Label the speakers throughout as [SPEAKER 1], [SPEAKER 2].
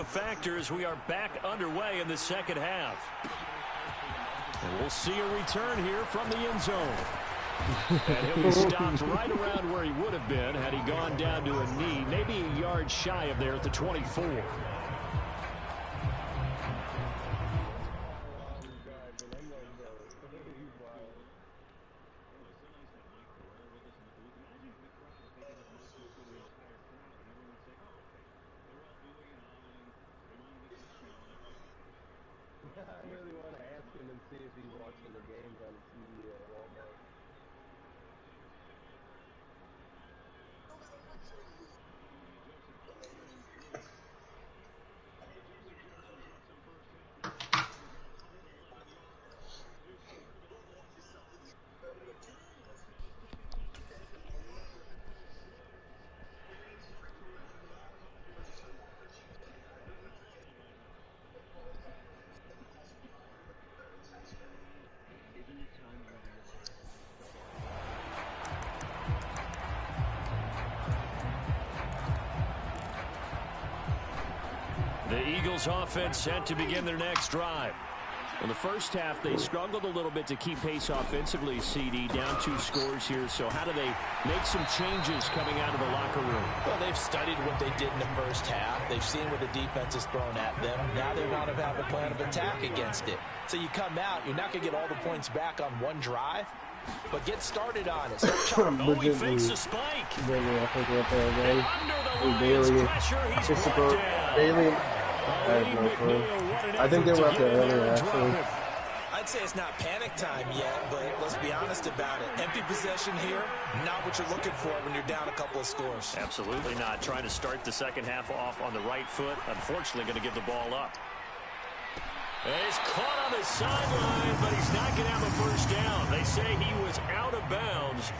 [SPEAKER 1] a factor as we are back underway in the second half. And we'll see a return here from the end zone. And he'll be stopped right around where he would have been had he gone down to a knee, maybe a yard shy of there at the 24.
[SPEAKER 2] I really want to ask him and see if he's watching the games on the TV at Walmart.
[SPEAKER 1] The Eagles offense set to begin their next drive. In the first half, they struggled a little bit to keep pace offensively, CD, down 2 scores here. So how do they make some changes coming out of the locker room?
[SPEAKER 3] Well, they've studied what they did in the first half. They've seen what the defense has thrown at them. Now they want to have a plan of attack against it. So you come out, you're not going to get all the points back on one drive, but get started on it.
[SPEAKER 1] Oh, he fakes a spike.
[SPEAKER 2] Under the
[SPEAKER 1] Lions pressure, he's brought down.
[SPEAKER 2] I have no clue. I think they were up there earlier, actually.
[SPEAKER 3] I'd say it's not panic time yet, but let's be honest about it. Empty possession here, not what you're looking for when you're down a couple of scores.
[SPEAKER 1] Absolutely not. Trying to start the second half off on the right foot. Unfortunately, going to give the ball up. And he's caught on the sideline, but he's not going to have a first down. They say he was out of bounds.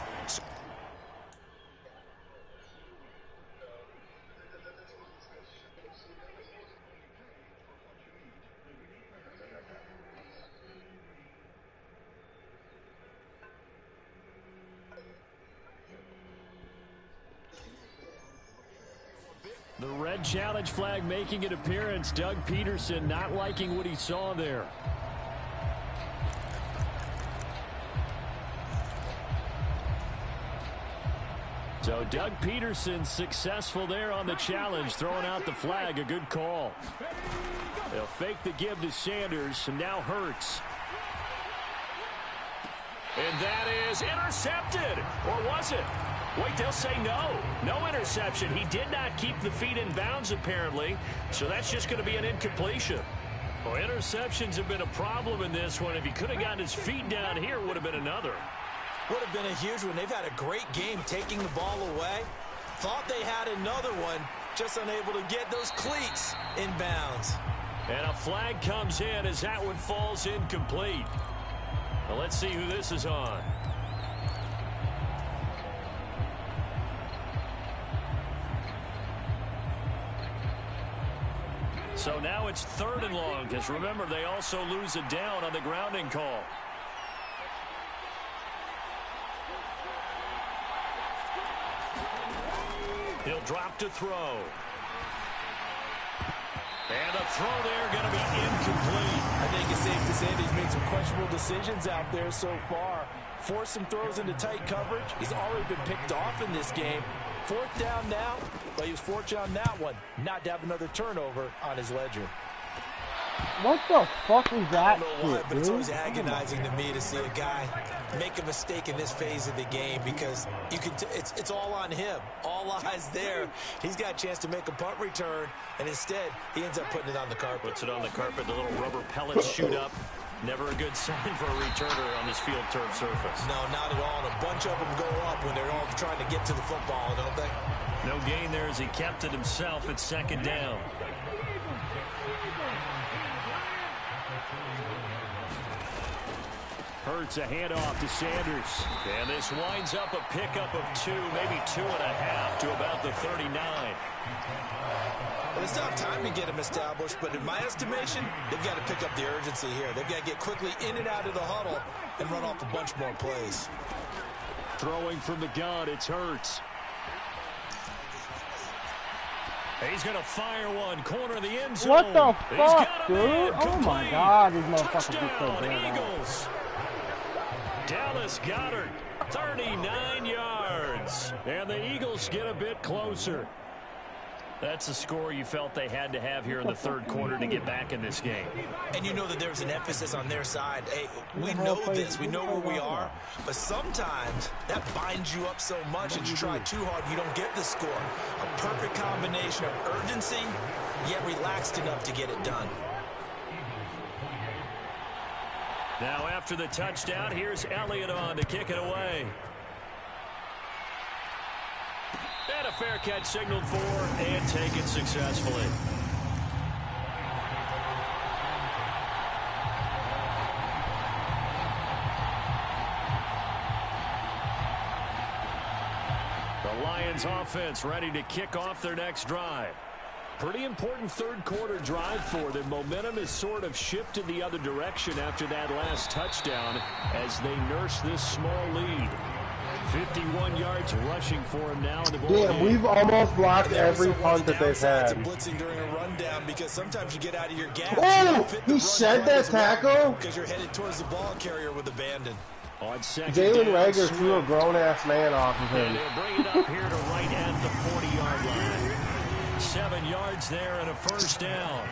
[SPEAKER 1] The red challenge flag making an appearance. Doug Peterson not liking what he saw there. So Doug Peterson successful there on the challenge, throwing out the flag. A good call. They'll fake the give to Sanders, and now Hurts. And that is intercepted. Or was it? Wait, they'll say no. No interception. He did not keep the feet in bounds, apparently. So that's just going to be an incompletion. Well, interceptions have been a problem in this one. If he could have gotten his feet down here, it would have been another.
[SPEAKER 3] Would have been a huge one. They've had a great game taking the ball away. Thought they had another one, just unable to get those cleats in bounds.
[SPEAKER 1] And a flag comes in as that one falls incomplete. Well, let's see who this is on. So now it's 3rd and long, because remember, they also lose a down on the grounding call. He'll drop to throw. And the throw there going to be incomplete.
[SPEAKER 3] I think it's safe to say that he's made some questionable decisions out there so far. Forced some throws into tight coverage. He's already been picked off in this game. 4th down now, but he was fortunate on that one, not to have another turnover on his ledger.
[SPEAKER 2] What the fuck was that?
[SPEAKER 3] I don't know why, but it's always agonizing to me to see a guy make a mistake in this phase of the game, because you can it's all on him. All eyes there. He's got a chance to make a punt return, and instead he ends up putting it on the carpet.
[SPEAKER 1] Puts it on the carpet. The little rubber pellets shoot up. Never a good sign for a returner on this field turf surface.
[SPEAKER 3] No, not at all. And a bunch of them go up when they're all trying to get to the football, don't they?
[SPEAKER 1] No gain there as he kept it himself at 2nd down. Hurts a handoff to Sanders. And this winds up a pickup of 2, maybe 2.5 to about the 39.
[SPEAKER 3] Well, it's not time to get him established, but in my estimation, they've got to pick up the urgency here. They've got to get quickly in and out of the huddle and run off a bunch more plays.
[SPEAKER 1] Throwing from the gun, it's Hurts. He's going to fire one, corner of the end zone.
[SPEAKER 4] What the fuck, dude? Oh my God, these motherfuckers are so
[SPEAKER 1] Touchdown,
[SPEAKER 4] bad.
[SPEAKER 1] Eagles. Dallas Goedert, 39 yards. And the Eagles get a bit closer. That's the score you felt they had to have here in the third quarter to get back in this game.
[SPEAKER 3] And you know that there's an emphasis on their side. Hey, we know this. We know where we are. But sometimes that binds you up so much that you try too hard, you don't get the score. A perfect combination of urgency, yet relaxed enough to get it done.
[SPEAKER 1] Now after the touchdown, here's Elliott on to kick it away. And a fair catch signaled for and taken successfully. The Lions offense ready to kick off their next drive. Pretty important third quarter drive for them. Momentum has sort of shifted the other direction after that last touchdown as they nurse this small lead. 51 yards rushing for him now in the ball
[SPEAKER 2] Damn, we've almost blocked every punt that they've had.
[SPEAKER 3] Blitzing during a rundown because sometimes you get out of your gap.
[SPEAKER 2] Oh, he shed that tackle?
[SPEAKER 3] Because you're headed towards the ball carrier with abandon.
[SPEAKER 1] On second
[SPEAKER 2] Jalen
[SPEAKER 1] down,
[SPEAKER 2] Reagor threw a grown-ass man off of
[SPEAKER 1] and
[SPEAKER 2] him.
[SPEAKER 1] they'll bring it up here to right at the 40-yard line. 7 yards there and a first down.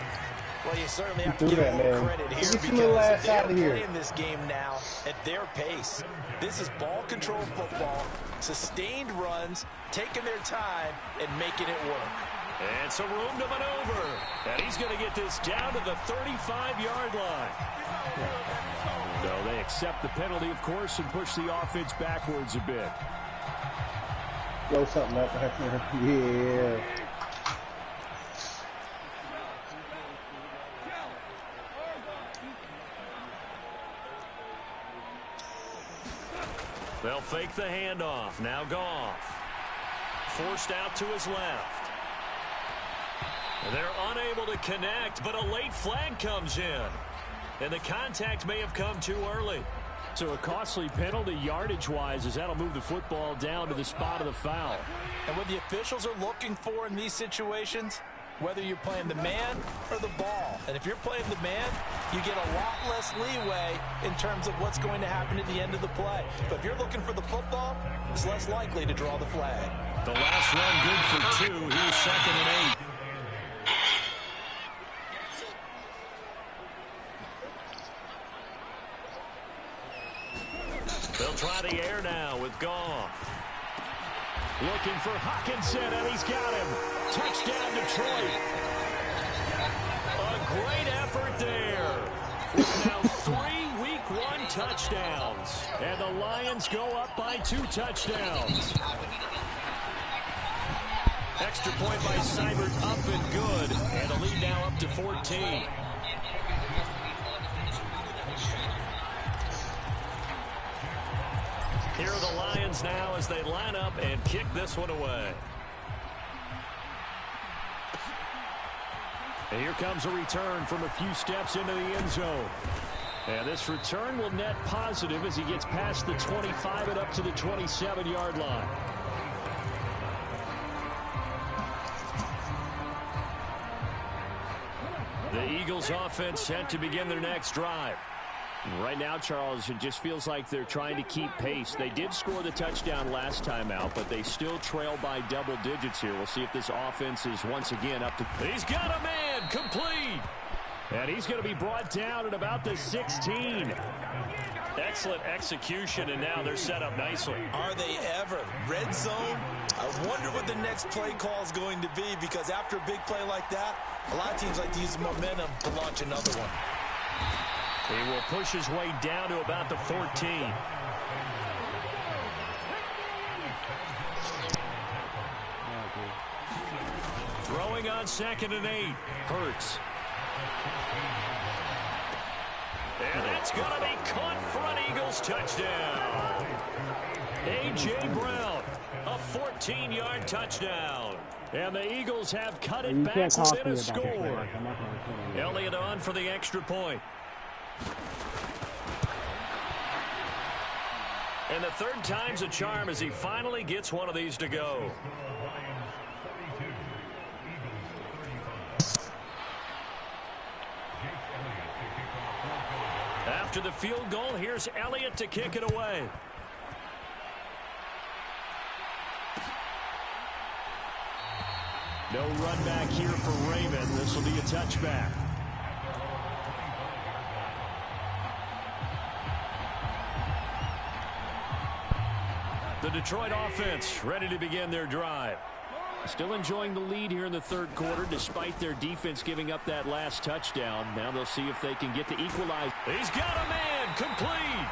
[SPEAKER 3] Well, you certainly have to give them credit here because they're playing this game now at their pace. This is ball control football, sustained runs, taking their time, and making it work.
[SPEAKER 1] And some room to maneuver. And he's going to get this down to the 35-yard line. No, they accept the penalty, of course, and push the offense backwards a bit.
[SPEAKER 2] Throw something up back there. Yeah.
[SPEAKER 1] They'll fake the handoff. Now Goff. Forced out to his left. They're unable to connect, but a late flag comes in. And the contact may have come too early. So a costly penalty yardage-wise as that'll move the football down to the spot of the foul.
[SPEAKER 3] And what the officials are looking for in these situations, whether you're playing the man or the ball. And if you're playing the man, you get a lot less leeway in terms of what's going to happen at the end of the play. But if you're looking for the football, it's less likely to draw the flag.
[SPEAKER 1] The last run good for 2. Here's 2nd and 8. They'll try the air now with Goff. Looking for Hockenson, and he's got him. Touchdown, Detroit. A great effort there. With now 3 Week 1 touchdowns. And the Lions go up by 2 touchdowns. Extra point by Seibert up and good. And the lead now up to 14. Here are the Lions now as they line up and kick this one away. And here comes a return from a few steps into the end zone. And this return will net positive as he gets past the 25 and up to the 27-yard line. The Eagles offense set to begin their next drive. Right now, Charles, it just feels like they're trying to keep pace. They did score the touchdown last time out, but they still trail by double digits here. We'll see if this offense is once again up to... He's got a man, complete. And he's going to be brought down at about the 16. Excellent execution, and now they're set up nicely.
[SPEAKER 3] Are they ever? Red zone? I wonder what the next play call is going to be, because after a big play like that, a lot of teams like to use the momentum to launch another one.
[SPEAKER 1] He will push his way down to about the 14. Throwing on 2nd and 8. Hurts. And that's going to be caught for an Eagles touchdown. A.J. Brown, a 14-yard touchdown. And the Eagles have cut it back within a score. Elliott on for the extra point. And the third time's a charm as he finally gets one of these to go. After the field goal, here's Elliott to kick it away. No run back here for Raymond. This will be a touchback. The Detroit offense ready to begin their drive. Still enjoying the lead here in the third quarter despite their defense giving up that last touchdown. Now they'll see if they can get the equalizer. He's got a man complete.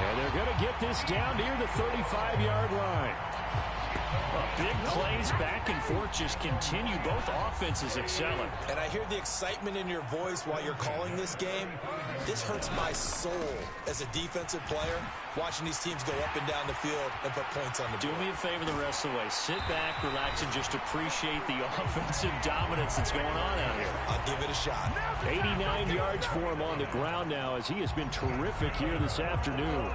[SPEAKER 1] And they're going to get this down near the 35-yard line. Big plays back and forth just continue. Both offenses excelling.
[SPEAKER 3] And I hear the excitement in your voice while you're calling this game. This hurts my soul as a defensive player, watching these teams go up and down the field and put points on the board.
[SPEAKER 1] Do me a favor the rest of the way. Sit back, relax, and just appreciate the offensive dominance that's going on out here.
[SPEAKER 3] I'll give it a shot.
[SPEAKER 1] 89 yards for him on the ground now as he has been terrific here this afternoon.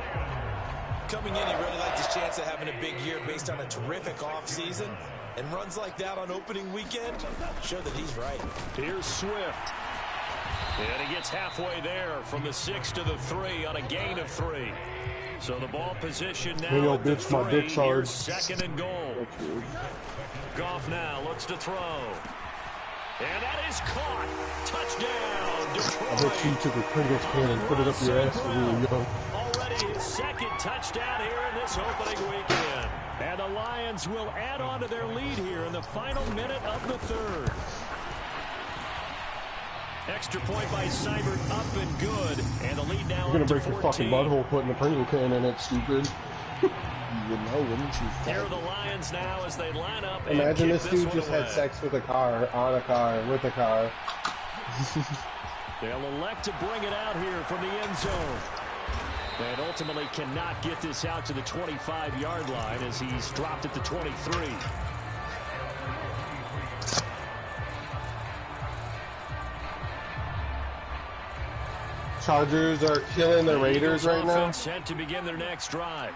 [SPEAKER 3] Coming in, he really liked his chance of having a big year based on a terrific offseason. And runs like that on opening weekend show that he's right.
[SPEAKER 1] Here's Swift. And he gets halfway there from the 6 to the 3 on a gain of 3. So the ball position now at the 3. Here's second and goal. Goff now looks to throw. And that is caught. Touchdown, Detroit.
[SPEAKER 2] I bet you took a Pringles can and put it up your ass when you were young.
[SPEAKER 1] Already his second touchdown here in this opening weekend. And the Lions will add on to their lead here in the final minute of the third. Extra point by Seibert up and good. And the lead now
[SPEAKER 2] You're
[SPEAKER 1] up
[SPEAKER 2] going
[SPEAKER 1] to
[SPEAKER 2] to break
[SPEAKER 1] 14.
[SPEAKER 2] your fucking butthole putting a Pringle can in it, stupid. You would know, wouldn't you?
[SPEAKER 1] Here are the Lions now as they line up.
[SPEAKER 2] Imagine
[SPEAKER 1] and
[SPEAKER 2] this dude just
[SPEAKER 1] away.
[SPEAKER 2] had sex with a car, on a car, with a car.
[SPEAKER 1] They'll elect to bring it out here from the end zone. And ultimately cannot get this out to the 25-yard line as he's dropped at the 23.
[SPEAKER 2] Chargers are killing the Raiders right now.
[SPEAKER 1] Set to begin their next drive.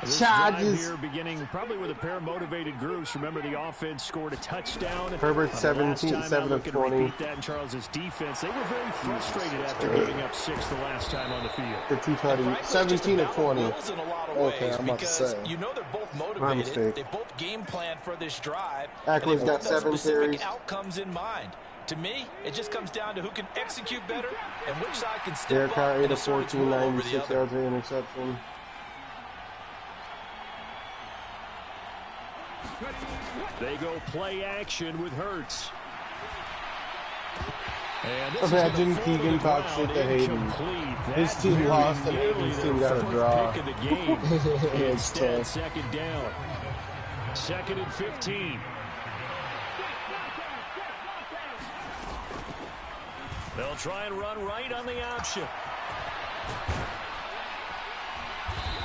[SPEAKER 1] This
[SPEAKER 2] Chargers.
[SPEAKER 1] drive here beginning probably with a pair of motivated groups. Remember, the offense scored a touchdown.
[SPEAKER 2] Herbert 17, 7 of 20.
[SPEAKER 1] Repeat that in Charles's defense. They were very frustrated after giving up 6 the last time on the field.
[SPEAKER 2] For 220, 17 of 20. Okay, I'm about to say.
[SPEAKER 3] You know they're both motivated. They both game plan for this drive.
[SPEAKER 2] Ackley's got 7
[SPEAKER 3] specific
[SPEAKER 2] carries.
[SPEAKER 3] outcomes in mind. To me, it just comes down to who can execute better and which side can step
[SPEAKER 2] Derek
[SPEAKER 3] up
[SPEAKER 2] Carr, 8
[SPEAKER 3] and
[SPEAKER 2] of
[SPEAKER 3] assert its
[SPEAKER 2] 14,
[SPEAKER 3] will over the
[SPEAKER 2] 96
[SPEAKER 3] other.
[SPEAKER 2] yards of interception.
[SPEAKER 1] They go play action with Hurts. And this
[SPEAKER 2] Imagine
[SPEAKER 1] is gonna fall
[SPEAKER 2] Keegan
[SPEAKER 1] to
[SPEAKER 2] talk
[SPEAKER 1] the
[SPEAKER 2] shit to
[SPEAKER 1] ground,
[SPEAKER 2] Hayden.
[SPEAKER 1] incomplete.
[SPEAKER 2] His
[SPEAKER 1] That
[SPEAKER 2] team
[SPEAKER 1] very
[SPEAKER 2] lost and
[SPEAKER 1] nearly
[SPEAKER 2] Hayden's
[SPEAKER 1] their
[SPEAKER 2] team got a
[SPEAKER 1] fourth
[SPEAKER 2] draw.
[SPEAKER 1] pick of the game.
[SPEAKER 2] It's
[SPEAKER 1] Instead,
[SPEAKER 2] tough.
[SPEAKER 1] second down. Second and 15. They'll try and run right on the option.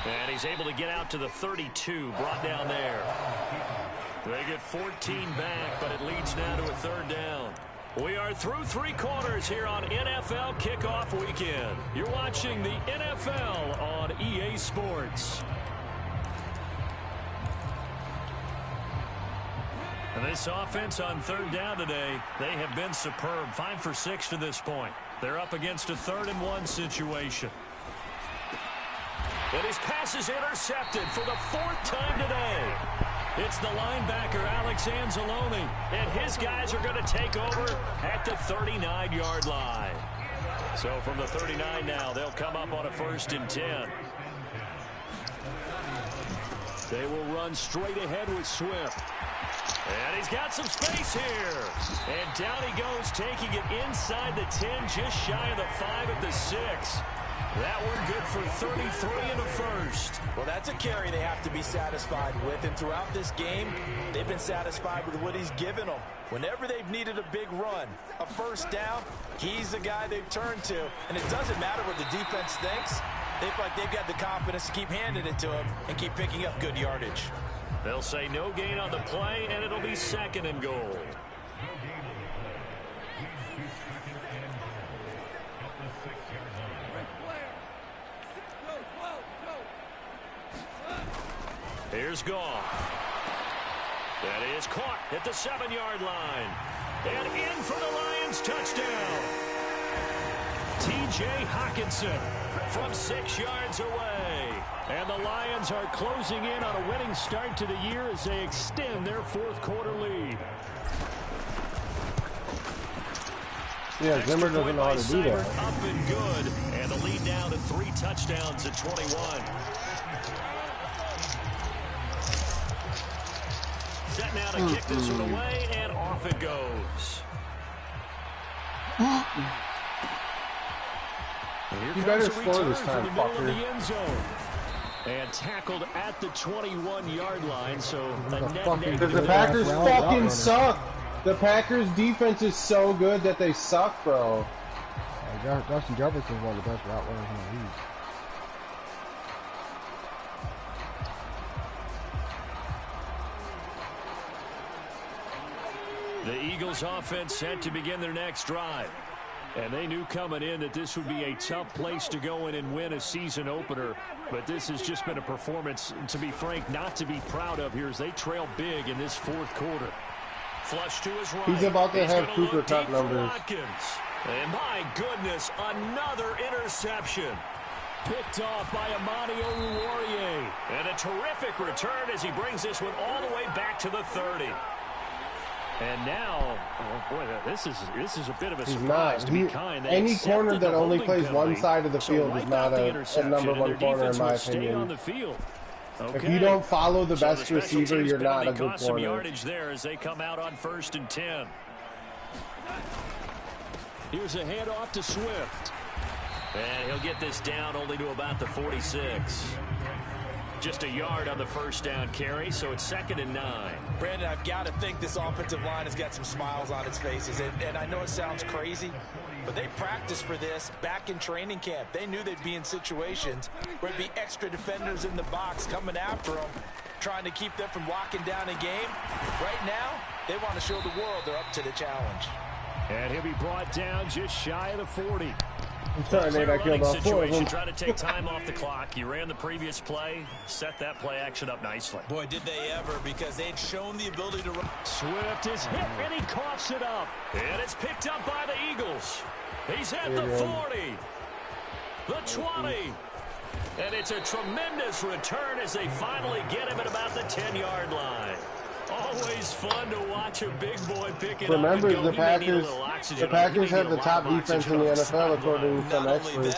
[SPEAKER 1] And he's able to get out to the 32, brought down there. They get 14 back, but it leads now to a third down. We are through 3 quarters here on NFL Kickoff Weekend. You're watching the NFL on EA Sports. And this offense on third down today, they have been superb. 5 for 6 to this point. They're up against a 3rd and 1 situation. And his pass is intercepted for the 4th time today. It's the linebacker, Alex Anzalone, and his guys are going to take over at the 39-yard line. So from the 39 now, they'll come up on a 1st and 10. They will run straight ahead with Swift. And he's got some space here. And down he goes, taking it inside the 10, just shy of the 5 at the 6. That one good for 33 and a first.
[SPEAKER 3] Well, that's a carry they have to be satisfied with. And throughout this game, they've been satisfied with what he's given them. Whenever they've needed a big run, a 1st down, he's the guy they've turned to. And it doesn't matter what the defense thinks. They feel like they've got the confidence to keep handing it to him and keep picking up good yardage.
[SPEAKER 1] They'll say no gain on the play, and it'll be 2nd and goal. Here's Goff. That is caught at the 7-yard line. And in for the Lions touchdown. T.J. Hawkinson from 6 yards away. And the Lions are closing in on a winning start to the year as they extend their fourth quarter lead.
[SPEAKER 2] Yeah, Zimmer doesn't know how to do that.
[SPEAKER 1] Up and good. And the lead down to 3 touchdowns at 21. Set now to kick this one away, and off it goes.
[SPEAKER 2] You better score this time, fucker.
[SPEAKER 1] And tackled at the 21-yard line, so a net
[SPEAKER 2] Because the
[SPEAKER 1] negative.
[SPEAKER 2] Packers fucking suck. The Packers defense is so good that they suck, bro.
[SPEAKER 5] Justin Jefferson's one of the best route runners in the league.
[SPEAKER 1] The Eagles offense set to begin their next drive. And they knew coming in that this would be a tough place to go in and win a season opener. But this has just been a performance, to be frank, not to be proud of here as they trail big in this fourth quarter. Flush to his right.
[SPEAKER 2] He's about to have Cooper Cup numbers.
[SPEAKER 1] And my goodness, another interception. Picked off by Amani Oruwariye. And a terrific return as he brings this one all the way back to the 30. And now, oh boy, this is a bit of a surprise to be kind.
[SPEAKER 2] Any corner that only plays one side of the field is not a number one corner in my opinion.
[SPEAKER 1] Okay.
[SPEAKER 2] If you don't follow the best receiver, you're not a good
[SPEAKER 1] some
[SPEAKER 2] corner.
[SPEAKER 1] Yardage there as they come out on 1st and 10. Here's a handoff to Swift. And he'll get this down only to about the 46. Just a yard on the first down carry, so it's 2nd and 9.
[SPEAKER 3] Brandon, I've got to think this offensive line has got some smiles on its faces. And I know it sounds crazy, but they practiced for this back in training camp. They knew they'd be in situations where there'd be extra defenders in the box coming after them, trying to keep them from locking down a game. Right now, they want to show the world they're up to the challenge.
[SPEAKER 1] And he'll be brought down just shy of the 40.
[SPEAKER 2] I'm sorry, Nate, I killed all 4 of them.
[SPEAKER 1] Try to take time off the clock. You ran the previous play, set that play action up nicely.
[SPEAKER 3] Boy, did they ever, because they'd shown the ability to run.
[SPEAKER 1] Swift is hit, and he coughs it up. And it's picked up by the Eagles. He's at the 40, the 20. And it's a tremendous return as they finally get him at about the 10-yard line. Always fun to watch a big boy pick it
[SPEAKER 2] Remember,
[SPEAKER 1] up.
[SPEAKER 2] Remember, the Packers have the top defense in the NFL according to some experts.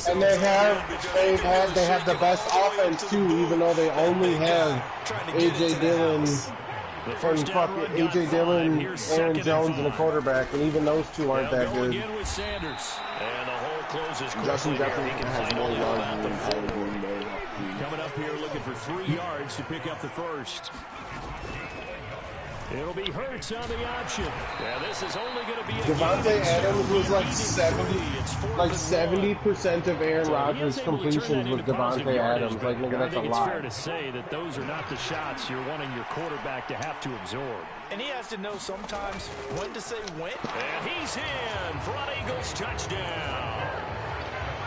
[SPEAKER 2] And they have the best offense too, even though they only have A.J. Dillon and A.J. Dillon, Aaron Jones, and a quarterback, and even those two aren't that good.
[SPEAKER 6] Justin Jefferson has more yards than Green Bay.
[SPEAKER 1] Coming up here looking for 3 yards to pick up the first. It'll be Hurts on the option. Yeah, this is only going to be a
[SPEAKER 2] Devontae Adams was like 70% of Aaron Rodgers' completions was Devontae Adams. Like, nigga, that's a lot.
[SPEAKER 1] It's fair to say that those are not the shots you're wanting your quarterback to have to absorb.
[SPEAKER 3] And he has to know sometimes when to say when.
[SPEAKER 1] And he's in for an Eagles touchdown.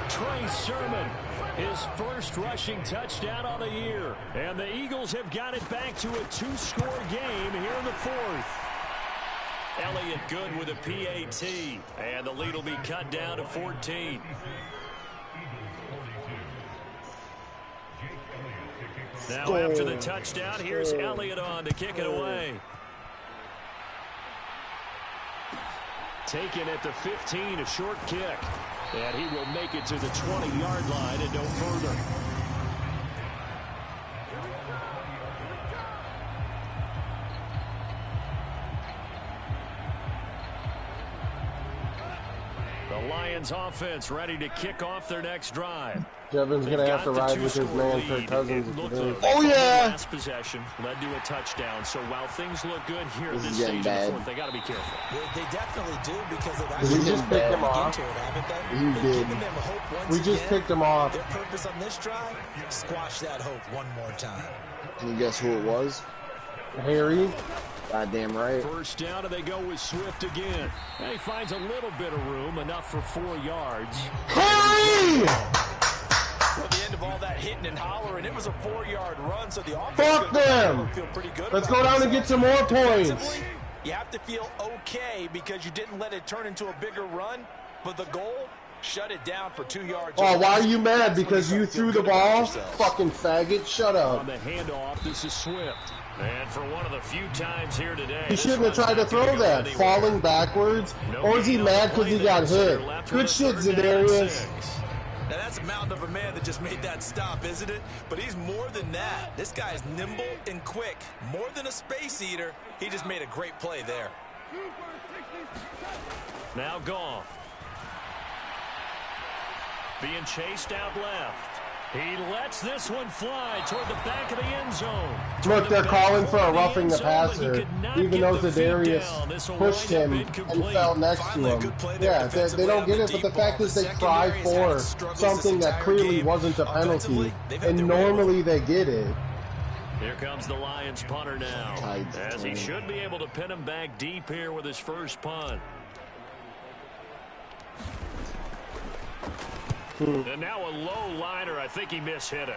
[SPEAKER 1] Trey Sermon, his first rushing touchdown on the year. And the Eagles have got it back to a 2-score game here in the 4th. Elliott good with a PAT. And the lead will be cut down to 14. Now after the touchdown, here's Elliott on to kick it away. Taken at the 15, a short kick. And he will make it to the 20-yard line and no further. The Lions offense ready to kick off their next drive.
[SPEAKER 2] Jevin's going to have to ride with his man, Kirk Cousins.
[SPEAKER 1] Oh, yeah! Last possession led to a touchdown. So while things look good here at this stage of the 4th, they got to be careful.
[SPEAKER 3] They definitely do because of that.
[SPEAKER 2] We just picked him off.
[SPEAKER 3] You
[SPEAKER 2] did. We just picked him off.
[SPEAKER 3] Their purpose on this drive, squash that hope one more time.
[SPEAKER 6] Can you guess who it was?
[SPEAKER 2] Harry.
[SPEAKER 6] Goddamn right.
[SPEAKER 1] First down, and they go with Swift again. And he finds a little bit of room, enough for 4 yards.
[SPEAKER 2] Harry!
[SPEAKER 3] Well, at the end of all that hitting and hollering, it was a 4-yard run, so the offense
[SPEAKER 2] Fuck them!
[SPEAKER 3] feel pretty good.
[SPEAKER 2] Let's go down and get some more points.
[SPEAKER 3] You have to feel okay because you didn't let it turn into a bigger run, but the goal, shut it down for 2 yards.
[SPEAKER 2] Oh, why are you mad? Because you threw the ball? Fucking faggot, shut up.
[SPEAKER 1] On the handoff, this is Swift. And for one of the few times here today,
[SPEAKER 2] he shouldn't have tried to throw that, falling backwards. Or is he mad because he got hit? Good shit, Zadarius.
[SPEAKER 3] Now that's a mountain of a man that just made that stop, isn't it? But he's more than that. This guy is nimble and quick. More than a space eater. He just made a great play there.
[SPEAKER 1] Now Goff. Being chased out left. He lets this one fly toward the back of the end zone.
[SPEAKER 2] Look, they're calling for a roughing the passer, even though Zadarius pushed him and fell next to him. Yeah, they don't get it, but the fact is they cry for something that clearly wasn't a penalty, and normally they get it.
[SPEAKER 1] Here comes the Lions punter now, as he should be able to pin him back deep here with his first punt. And now a low liner. I think he mishit it.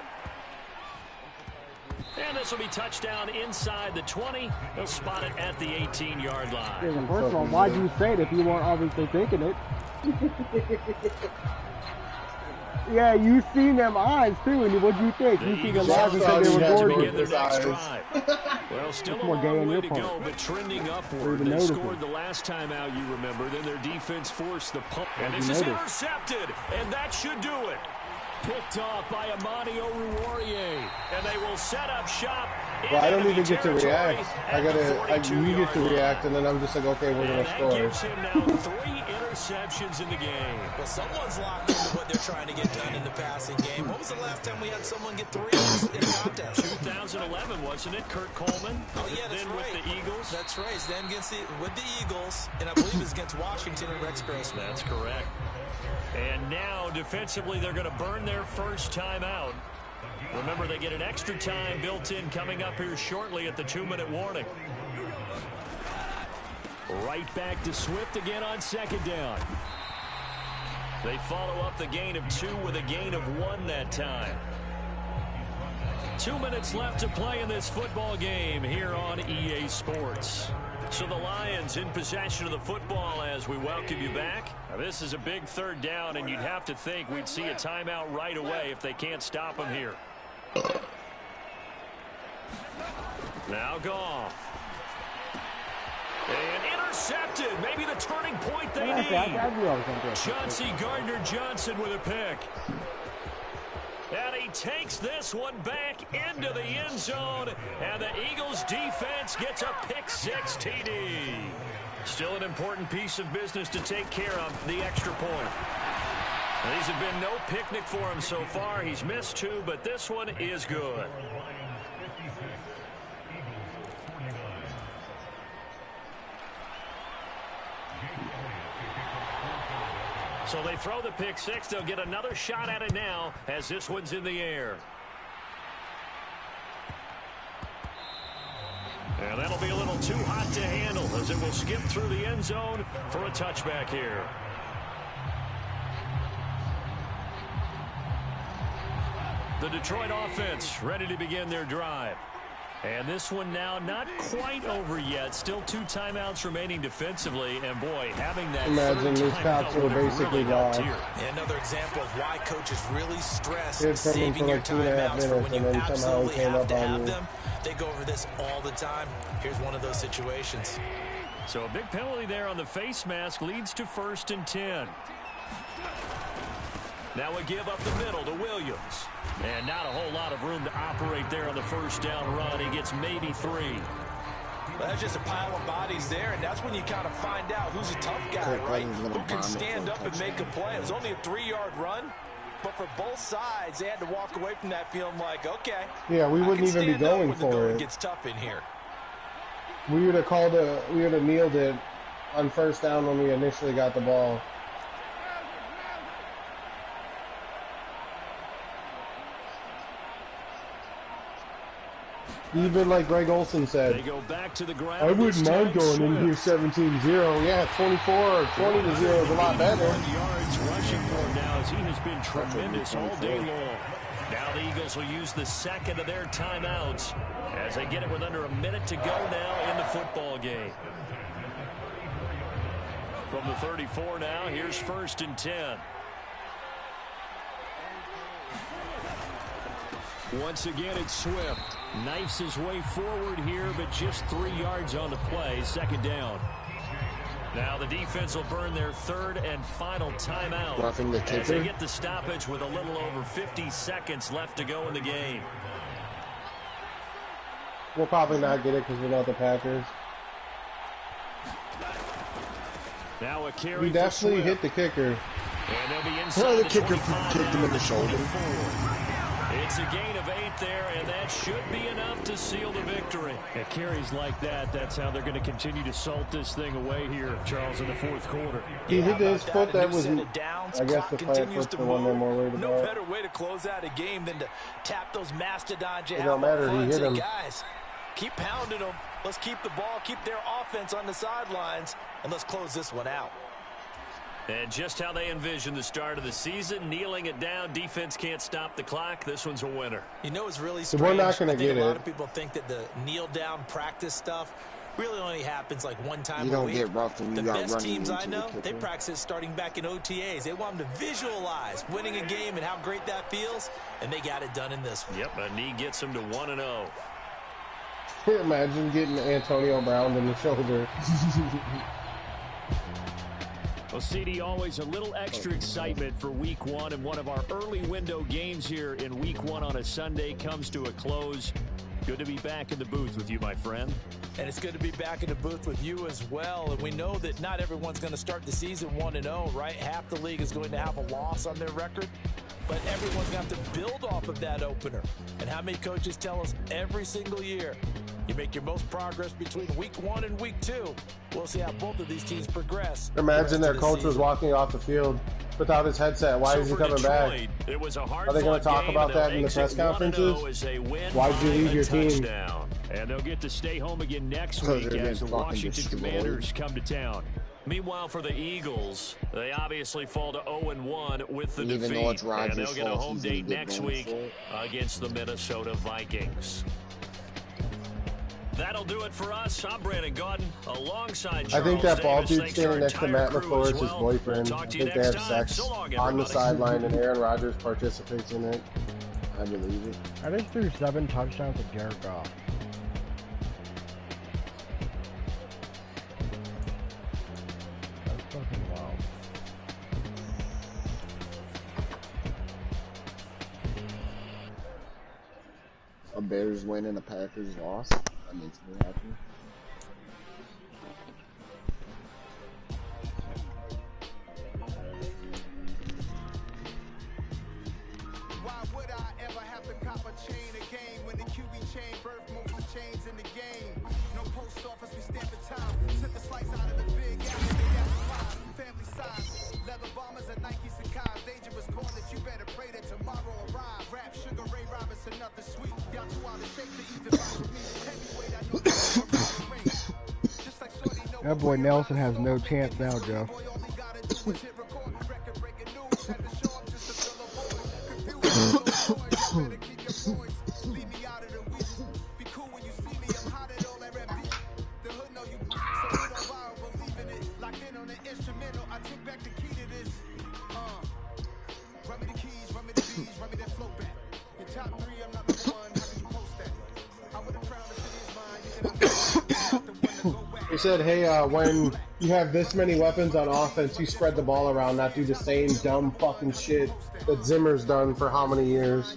[SPEAKER 1] And this will be touchdown inside the 20. They'll spot it at the 18-yard line.
[SPEAKER 4] Yeah, first of all, why'd you say it if you weren't obviously thinking it? Yeah, you seen them eyes too, and what'd you think? You see them eyes and said they were gorgeous.
[SPEAKER 1] Well, still a long way to go, but trending upward. They scored the last time out, you remember. Then their defense forced the punt. And this is intercepted, and that should do it. Picked off by Amani Oruwariye, and they will set up shop.
[SPEAKER 2] Well, I don't even get to react. You get to react, and then I'm just like, okay, we're going to score.
[SPEAKER 1] That gives him now 3 interceptions in the game.
[SPEAKER 3] Well, someone's locked into what they're trying to get done in the passing game. When was the last time we had someone get 3 in a contest?
[SPEAKER 1] 2011, wasn't it? Kurt Coleman.
[SPEAKER 3] Oh, yeah, that's
[SPEAKER 1] then
[SPEAKER 3] right.
[SPEAKER 1] With the Eagles.
[SPEAKER 3] That's right. Then with the Eagles, and I believe it's against Washington and Rex Grossman.
[SPEAKER 1] That's correct. And now, defensively, they're going to burn their first time out. Remember, they get an extra time built in coming up here shortly at the 2-minute warning. Right back to Swift again on second down. They follow up the gain of 2 with a gain of 1 that time. 2 minutes left to play in this football game here on EA Sports. So the Lions in possession of the football as we welcome you back. Now this is a big third down, and you'd have to think we'd see a timeout right away if they can't stop them here. Now Goff. And intercepted. Maybe the turning point they need. Chauncey Gardner-Johnson with a pick. And he takes this one back into the end zone, and the Eagles defense gets a pick-6 TD. Still an important piece of business to take care of, the extra point. Now, these have been no picnic for him so far. He's missed 2, but this one is good. So they throw the pick-6. They'll get another shot at it now as this one's in the air. And that'll be a little too hot to handle as it will skip through the end zone for a touchback here. The Detroit offense ready to begin their drive. And this one now not quite over yet. Still 2 timeouts remaining defensively. And, boy, having that
[SPEAKER 2] imagine these cops were basically gone.
[SPEAKER 3] Another example of why coaches really stress
[SPEAKER 2] saving your timeouts for when you absolutely have to have them.
[SPEAKER 3] They go over this all the time. Here's one of those situations.
[SPEAKER 1] So a big penalty there on the face mask leads to 1st and 10. Now a give up the middle to Williams. And not a whole lot of room to operate there on the first down run. He gets maybe 3.
[SPEAKER 3] Well, that's just a pile of bodies there, and that's when you kind of find out who's a tough guy, right? Who can stand up and make a play. It was only a 3-yard run, but for both sides, they had to walk away from that feeling like, okay.
[SPEAKER 2] Yeah, we wouldn't even be going for it.
[SPEAKER 3] It gets tough in here.
[SPEAKER 2] We would have kneeled it on first down when we initially got the ball. Even like Greg Olson said,
[SPEAKER 1] they go back to the ground.
[SPEAKER 2] I wouldn't mind going in here 17-0. Yeah, 24 or 20-0 is a lot better.
[SPEAKER 1] Yards rushing for him now as he has been tremendous all day long. Now the Eagles will use the second of their timeouts as they get it with under a minute to go now in the football game. From the 34 now, here's 1st and 10. Once again, it's Swift. Knifes his way forward here, but just 3 yards on the play. 2nd down. Now the defense will burn their 3rd and final timeout as they get the stoppage with a little over 50 seconds left to go in the game.
[SPEAKER 2] We'll probably not get it because we know the Packers.
[SPEAKER 1] Now a carry.
[SPEAKER 2] We definitely hit the kicker.
[SPEAKER 1] And they'll be inside
[SPEAKER 6] the kicker kicked him in the shoulder.
[SPEAKER 1] It's a gain of 8 there, and that should be enough to seal the victory. At carries like that, that's how they're going to continue to salt this thing away here, Charles, in the 4th quarter.
[SPEAKER 2] He hit his foot. That was, I guess, the plant foot's the one they're more worried about.
[SPEAKER 3] No better way to close out a game than to tap those mastodons.
[SPEAKER 2] It don't matter. He hit him.
[SPEAKER 3] Guys, keep pounding them. Let's keep the ball, keep their offense on the sidelines, and let's close this one out.
[SPEAKER 1] And just how they envision the start of the season, kneeling it down, defense can't stop the clock. This one's a winner.
[SPEAKER 3] You know, it's really strange.
[SPEAKER 2] We're not going to get it.
[SPEAKER 3] A lot of people think that the kneel-down practice stuff really only happens like one time a week.
[SPEAKER 6] You don't get roughed when you got running.
[SPEAKER 3] The best teams I know, they practice starting back in OTAs. They want them to visualize winning a game and how great that feels, and they got it done in this one.
[SPEAKER 1] Yep, a knee gets them to 1-0.
[SPEAKER 2] Imagine getting Antonio Brown in the shoulder.
[SPEAKER 1] Well, CD, always a little extra excitement for Week 1, and one of our early window games here in Week 1 on a Sunday comes to a close. Good to be back in the booth with you, my friend.
[SPEAKER 3] And it's good to be back in the booth with you as well. And we know that not everyone's going to start the season 1-0, right? Half the league is going to have a loss on their record. But everyone's going to have to build off of that opener. And how many coaches tell us every single year, you make your most progress between Week 1 and Week 2. We'll see how both of these teams progress.
[SPEAKER 2] Imagine their coach was walking off the field without his headset. Why is he coming back?
[SPEAKER 1] It was a hard
[SPEAKER 2] Are they going to talk about that in the press conferences? Why'd you leave your team?
[SPEAKER 1] And they'll get to stay home again next week as the Washington Commanders come to town. Meanwhile, for the Eagles, they obviously fall to 0-1 with the defeat. And they'll get a home date next week against the Minnesota Vikings. That'll do it for us. I'm Brandon Gaudin alongside Charles
[SPEAKER 2] I think that ball
[SPEAKER 1] Davis.
[SPEAKER 2] dude standing next to Matt LaFleur is his boyfriend. I think they have sex on the sideline, and Aaron Rodgers participates in it. I believe it.
[SPEAKER 5] I just threw 7 touchdowns to Jared Goff. That's fucking wild.
[SPEAKER 6] A Bears win and a Packers loss. That makes me happy.
[SPEAKER 7] Why would I ever have to cop a chain again when the QB chain birth moving chains in the game? No post office, we stamp the time. Took a slice out of the big apple, big apple pie. Family size, leather bombers and Nike Sacai's. Dangerous corners, you better pray that tomorrow arrive. Rap, Sugar Ray Robinson, nothing sweet. Y'all too out of shape to even bother me. Heavyweight, I know
[SPEAKER 5] that boy Nelson has no chance now, Joe.
[SPEAKER 2] He said, hey, when you have this many weapons on offense, you spread the ball around, not do the same dumb fucking shit that Zimmer's done for how many years.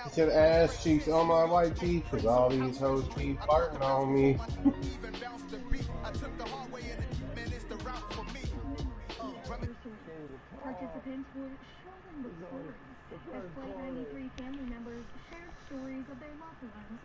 [SPEAKER 2] He said, ass cheeks on my white teeth, cause all these hoes keep farting on me.
[SPEAKER 8] anniversary. Participants would show them the stories. As Flight 93 family members shared stories of their loved ones